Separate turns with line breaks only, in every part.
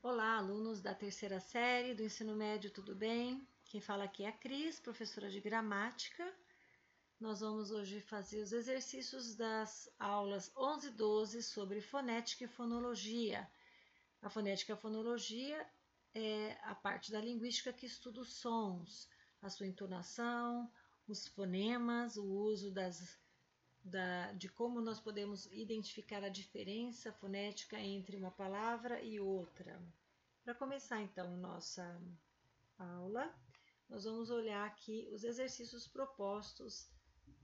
Olá, alunos da terceira série do ensino médio, tudo bem? Quem fala aqui é a Cris, professora de gramática. Nós vamos hoje fazer os exercícios das aulas 11 e 12 sobre fonética e fonologia. A fonética e a fonologia é a parte da linguística que estuda os sons, a sua entonação, os fonemas, o uso de como nós podemos identificar a diferença fonética entre uma palavra e outra. Para começar, então, nossa aula, nós vamos olhar aqui os exercícios propostos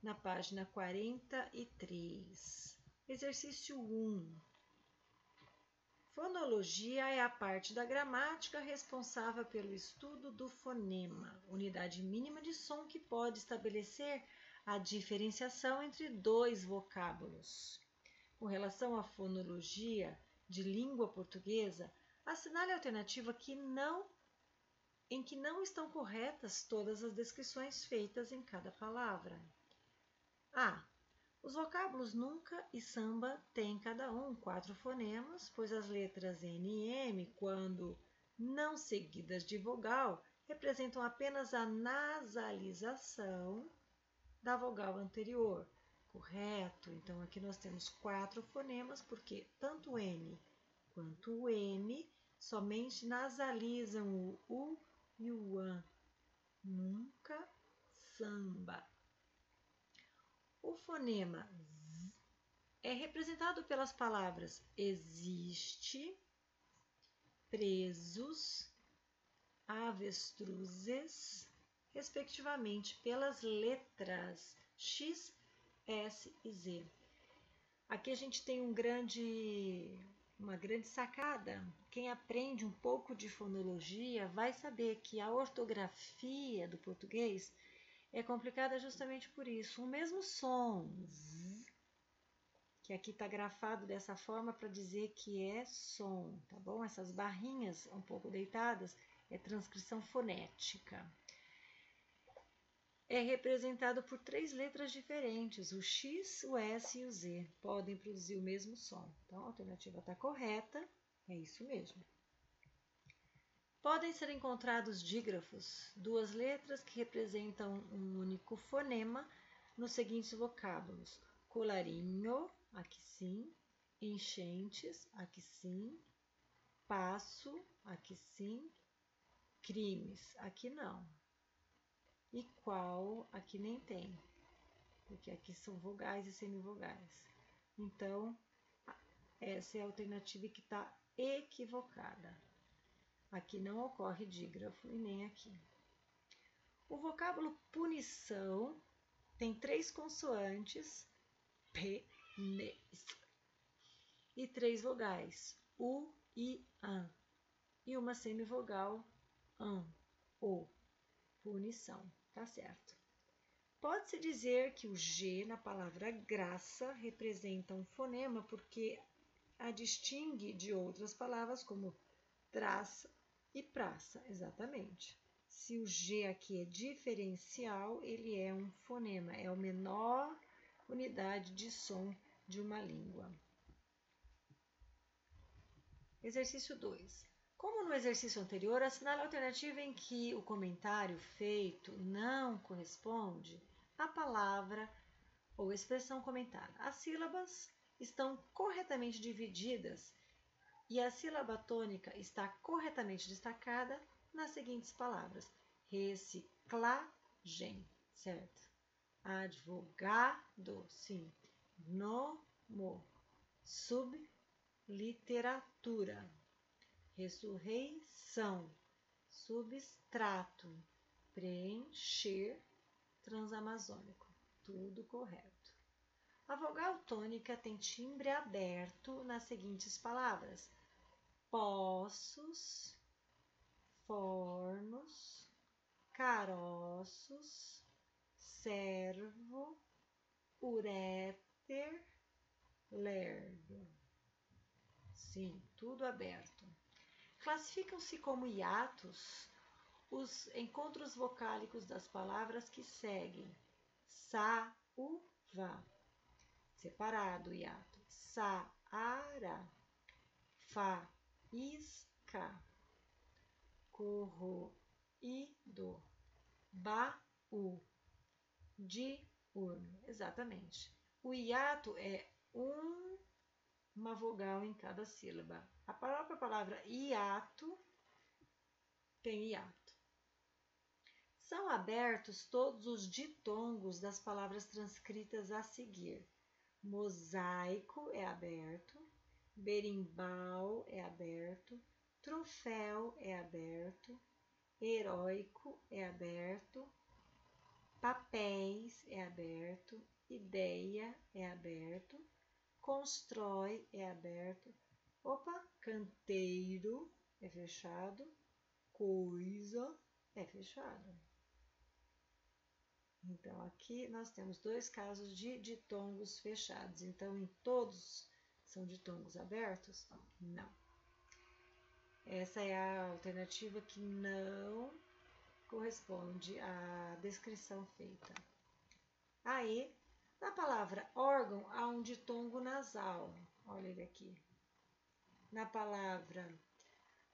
na página 43. Exercício 1. Fonologia é a parte da gramática responsável pelo estudo do fonema, unidade mínima de som que pode estabelecer a diferenciação entre dois vocábulos. Com relação à fonologia de língua portuguesa, assinale a alternativa em que não estão corretas todas as descrições feitas em cada palavra. A. Os vocábulos nunca e samba têm cada um 4 fonemas, pois as letras N e M, quando não seguidas de vogal, representam apenas a nasalização da vogal anterior. Correto? Então, aqui nós temos 4 fonemas, porque tanto o N quanto o M somente nasalizam o U e o AN. Nunca samba. O fonema Z é representado pelas palavras existe, presos, avestruzes, respectivamente, pelas letras X, S e Z. Aqui a gente tem uma grande sacada. Quem aprende um pouco de fonologia vai saber que a ortografia do português é complicada justamente por isso. O mesmo som, Z, que aqui está grafado dessa forma para dizer que é som, tá bom? Essas barrinhas um pouco deitadas é transcrição fonética. É representado por 3 letras diferentes, o X, o S e o Z. Podem produzir o mesmo som. Então, a alternativa está correta, é isso mesmo. Podem ser encontrados dígrafos, 2 letras que representam um único fonema nos seguintes vocábulos: colarinho, aqui sim, enchentes, aqui sim, passo, aqui sim, crimes, aqui não. E qual, aqui nem tem, porque aqui são vogais e semivogais. Então, essa é a alternativa que está equivocada. Aqui não ocorre dígrafo e nem aqui. O vocábulo punição tem 3 consoantes, P, N, e 3 vogais, U e AN, e uma semivogal, AN, O, punição, tá certo. Pode-se dizer que o G na palavra graça representa um fonema porque a distingue de outras palavras como traça e praça, exatamente. Se o G aqui é diferencial, ele é um fonema, é a menor unidade de som de uma língua. Exercício 2. Como no exercício anterior, assinale a alternativa em que o comentário feito não corresponde à palavra ou expressão comentada. As sílabas estão corretamente divididas e a sílaba tônica está corretamente destacada nas seguintes palavras: reciclagem, certo? Advogado, sim. Nomo, subliteratura. Ressurreição, substrato. Preencher, transamazônico. Tudo correto. A vogal tônica tem timbre aberto nas seguintes palavras: poços, fornos, caroços, servo, uréter, lerdo. Sim, tudo aberto. Classificam-se como hiatos os encontros vocálicos das palavras que seguem: sa, u, va. Separado, hiato. Saara, faísca, K. Corroído. Baú. Diurno. Exatamente. O hiato é uma vogal em cada sílaba. A própria palavra hiato tem hiato. São abertos todos os ditongos das palavras transcritas a seguir. Mosaico é aberto, berimbau é aberto, troféu é aberto, heróico é aberto, papéis é aberto, ideia é aberto, constrói é aberto, canteiro é fechado, coisa é fechado. Então, aqui nós temos dois casos de ditongos fechados. Então, em todos são ditongos abertos? Não. Essa é a alternativa que não corresponde à descrição feita. Aí, na palavra órgão, há um ditongo nasal. Olha ele aqui. Na palavra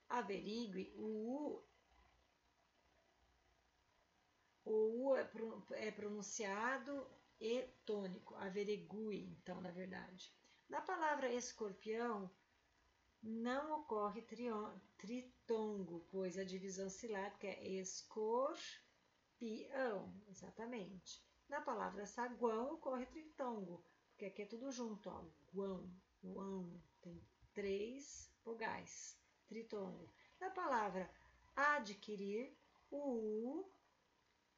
averigue, o U é pronunciado e tônico, averigue, então, na verdade. Na palavra escorpião, não ocorre tritongo, pois a divisão silábica é escorpião, exatamente. Na palavra saguão, ocorre tritongo, porque aqui é tudo junto, ó, guão, tem 3 vogais, tritongo. Na palavra adquirir, o U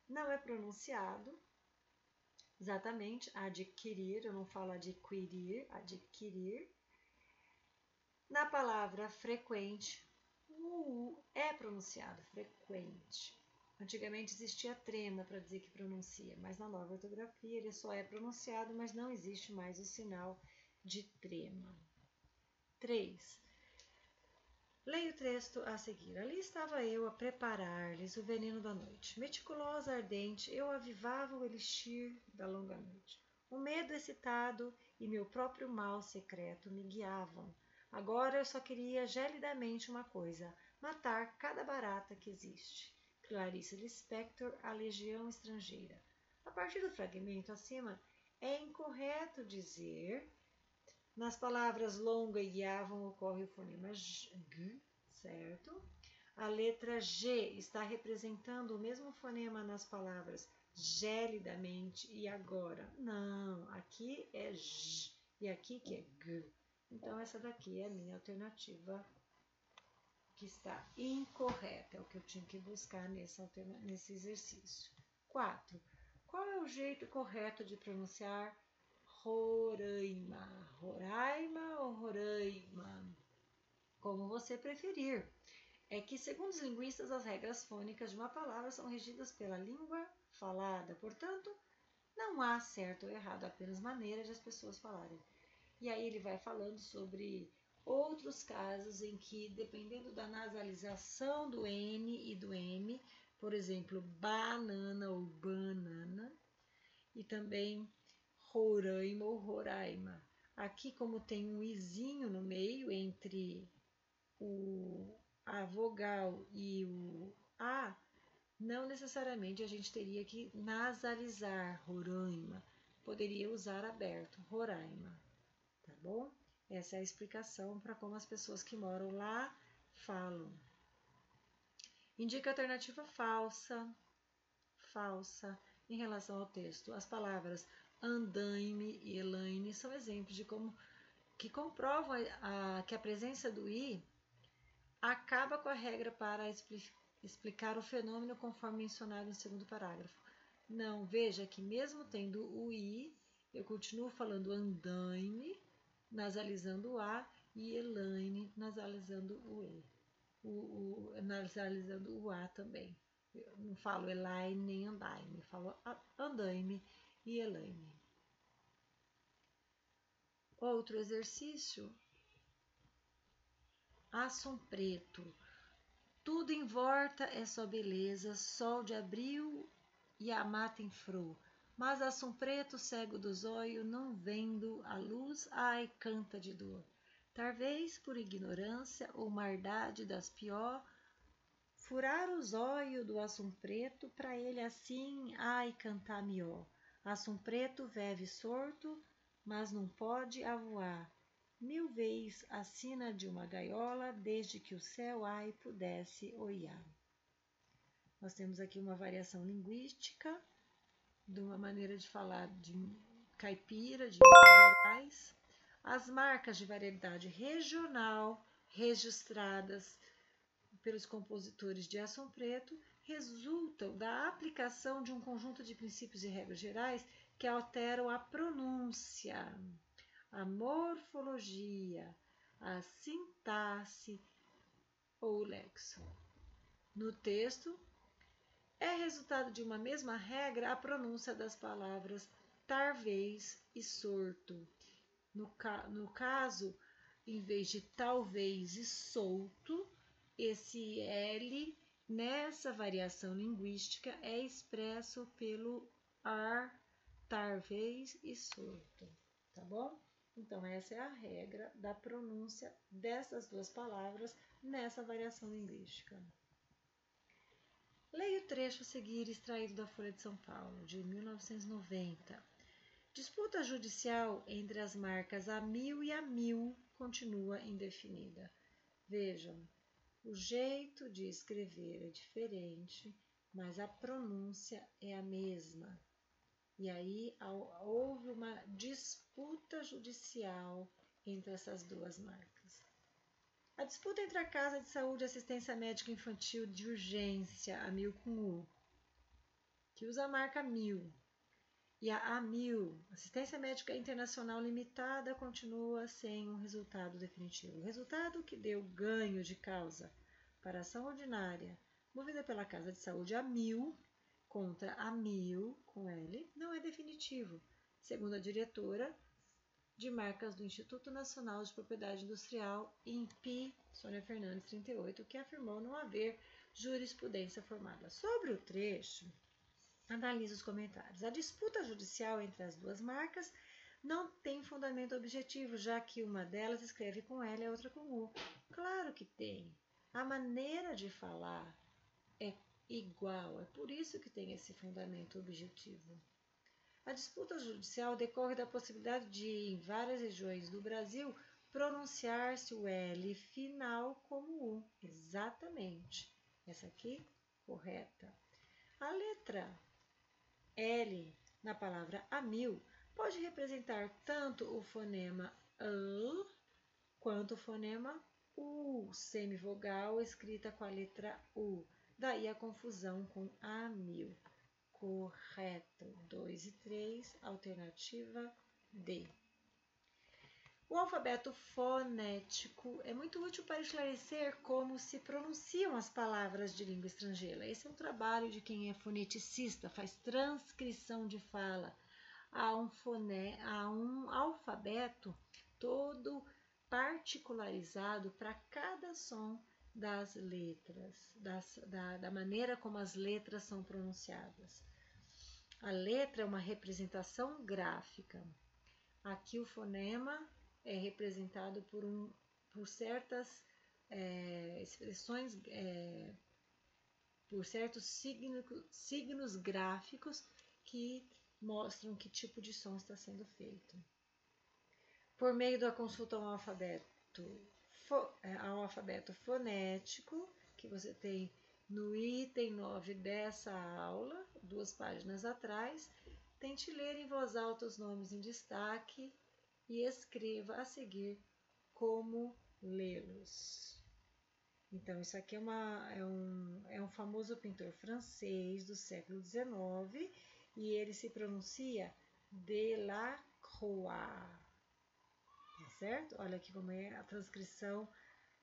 não é pronunciado, exatamente, adquirir, eu não falo adquirir, adquirir. Na palavra frequente, o U é pronunciado, frequente. Antigamente existia trema para dizer que pronuncia, mas na nova ortografia ele só é pronunciado, mas não existe mais o sinal de trema. 3. Leia o texto a seguir. Ali estava eu a preparar-lhes o veneno da noite. Meticulosa, ardente, eu avivava o elixir da longa noite. O medo excitado e meu próprio mal secreto me guiavam. Agora eu só queria gelidamente uma coisa: matar cada barata que existe. Clarice Lispector, A Legião Estrangeira. A partir do fragmento acima, é incorreto dizer... Nas palavras longa e guiavam ocorre o fonema G, certo? A letra G está representando o mesmo fonema nas palavras gelidamente e agora. Não, aqui é J e aqui que é G. Então, essa daqui é a minha alternativa que está incorreta. É o que eu tinha que buscar nesse exercício. 4. Qual é o jeito correto de pronunciar Roraima? Roraima ou Roraima? Como você preferir. É que, segundo os linguistas, as regras fônicas de uma palavra são regidas pela língua falada. Portanto, não há certo ou errado, apenas maneira de as pessoas falarem. E aí ele vai falando sobre outros casos em que, dependendo da nasalização do N e do M, por exemplo, banana ou banana, e também Roraima ou Roraima. Aqui, como tem um izinho no meio entre a vogal e o A, não necessariamente a gente teria que nasalizar Roraima. Poderia usar aberto, Roraima. Tá bom? Essa é a explicação para como as pessoas que moram lá falam. Indica a alternativa falsa. Falsa. Em relação ao texto, as palavras andaime e elaine são exemplos de como que comprovam que a presença do i acaba com a regra para explicar o fenômeno conforme mencionado no segundo parágrafo. Não, veja que mesmo tendo o i, eu continuo falando andaime, nasalizando o a, e elaine, nasalizando o e. Nasalizando o a também. Eu não falo elaine nem andaime, falo andaime e elaine. Outro exercício. Assum preto. Tudo em volta é só beleza, sol de abril e a mata em flor. Mas assum preto, cego dos olhos, não vendo a luz, ai, canta de dor. Talvez por ignorância ou maldade das pior, furar os olhos do Assum Preto, pra ele assim, ai, cantar mió. Assum Preto vive sorto, mas não pode avoar. 1000 vezes assina de uma gaiola, desde que o céu ai pudesse olhar. Nós temos aqui uma variação linguística, de uma maneira de falar de caipira, de Minas Gerais. As marcas de variedade regional registradas pelos compositores de Assum Preto resultam da aplicação de um conjunto de princípios e regras gerais que alteram a pronúncia, a morfologia, a sintaxe ou lexo. No texto, é resultado de uma mesma regra a pronúncia das palavras talvez e sorto. No caso, em vez de talvez e solto, esse L, nessa variação linguística, é expresso pelo ar, talvez e sorto, tá bom? Então, essa é a regra da pronúncia dessas duas palavras nessa variação linguística. Leia o trecho a seguir extraído da Folha de São Paulo, de 1990. Disputa judicial entre as marcas A1000 e A1000 continua indefinida. Vejam, o jeito de escrever é diferente, mas a pronúncia é a mesma. E aí houve uma disputa judicial entre essas duas marcas. A disputa entre a Casa de Saúde e Assistência Médica Infantil de Urgência, A1000 com U, que usa a marca 1000, e a A1000, Assistência Médica Internacional Limitada, continua sem um resultado definitivo. O resultado que deu ganho de causa para a ação ordinária movida pela Casa de Saúde A1000 contra A1000 com L não é definitivo, segundo a diretora de marcas do Instituto Nacional de Propriedade Industrial, INPI, Sônia Fernandes, 38, que afirmou não haver jurisprudência formada. Sobre o trecho, analise os comentários. A disputa judicial entre as duas marcas não tem fundamento objetivo, já que uma delas escreve com L e a outra com U. Claro que tem. A maneira de falar é igual, é por isso que tem esse fundamento objetivo. A disputa judicial decorre da possibilidade de, em várias regiões do Brasil, pronunciar-se o L final como U. Exatamente. Essa aqui, correta. A letra L na palavra A1000 pode representar tanto o fonema L quanto o fonema U, semivogal escrita com a letra U. Daí a confusão com A1000. Correto. 2 e 3, alternativa D. O alfabeto fonético é muito útil para esclarecer como se pronunciam as palavras de língua estrangeira. Esse é um trabalho de quem é foneticista, faz transcrição de fala. Há um alfabeto todo particularizado para cada som das letras, da maneira como as letras são pronunciadas. A letra é uma representação gráfica. Aqui o fonema é representado por certas expressões, por certos signos gráficos que mostram que tipo de som está sendo feito. Por meio da consulta ao alfabeto fonético, que você tem no item 9 dessa aula, 2 páginas atrás, tente ler em voz alta os nomes em destaque e escreva a seguir como lê-los. Então, isso aqui é um famoso pintor francês do século XIX e ele se pronuncia Delacroix. Tá certo? Olha aqui como é a transcrição.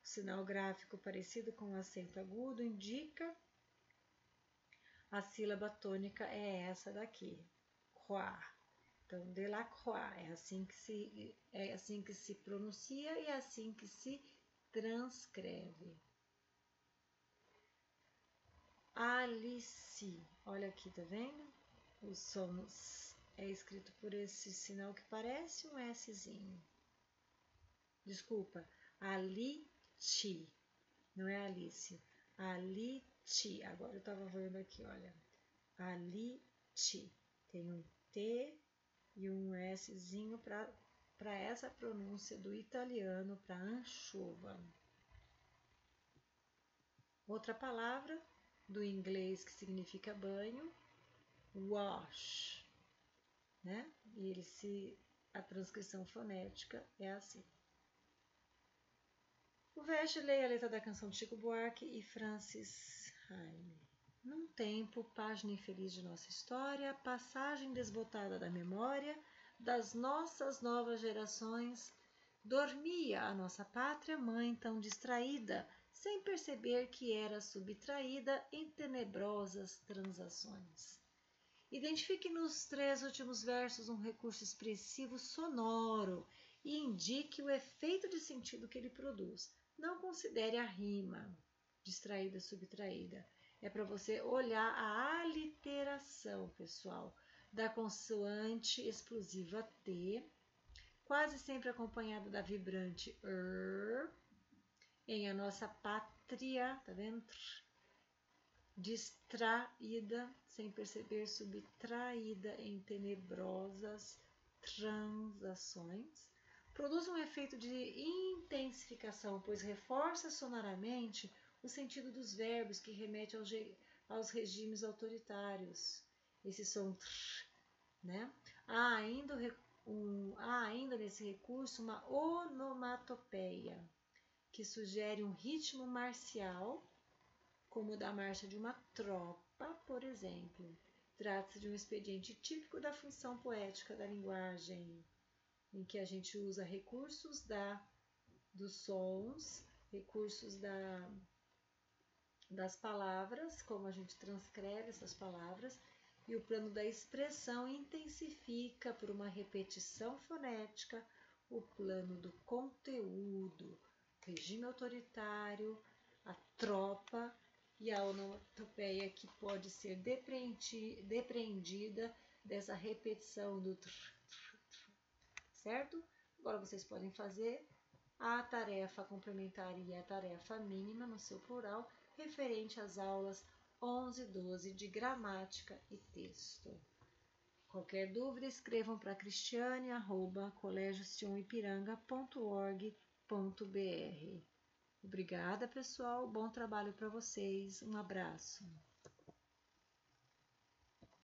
O sinal gráfico parecido com o acento agudo indica a sílaba tônica é essa daqui, croix. Então, Delacroix, é assim que se pronuncia e é assim que se transcreve. Alice, olha aqui, tá vendo? O som é escrito por esse sinal que parece um Szinho. Desculpa, Aliti. Não é Alice. Aliti. Agora eu estava vendo aqui, olha. Aliti. Tem um T e um Szinho para essa pronúncia do italiano para anchova. Outra palavra do inglês que significa banho, wash, né? E a transcrição fonética é assim. O Veste leia a letra da canção de Chico Buarque e Francis Haime. Num tempo, página infeliz de nossa história, passagem desbotada da memória das nossas novas gerações, dormia a nossa pátria mãe tão distraída, sem perceber que era subtraída em tenebrosas transações. Identifique nos 3 últimos versos um recurso expressivo sonoro e indique o efeito de sentido que ele produz. Não considere a rima, distraída, subtraída. É para você olhar a aliteração, pessoal, da consoante explosiva T, quase sempre acompanhada da vibrante em a nossa pátria, tá vendo? Distraída, sem perceber, subtraída em tenebrosas transações, produz um efeito de intensificação, pois reforça sonoramente o sentido dos verbos que remete aos regimes autoritários. Esse som, né? Há ainda nesse recurso uma onomatopeia, que sugere um ritmo marcial, como o da marcha de uma tropa, por exemplo. Trata-se de um expediente típico da função poética da linguagem, em que a gente usa recursos dos sons, recursos das palavras, como a gente transcreve essas palavras, e o plano da expressão intensifica por uma repetição fonética o plano do conteúdo, regime autoritário, a tropa e a onomatopeia que pode ser depreendida dessa repetição do certo? Agora vocês podem fazer a tarefa complementar e a tarefa mínima no seu plural, referente às aulas 11 e 12 de gramática e texto. Qualquer dúvida, escrevam para cristiane@colégiosionipiranga.org.br. Obrigada, pessoal. Bom trabalho para vocês. Um abraço.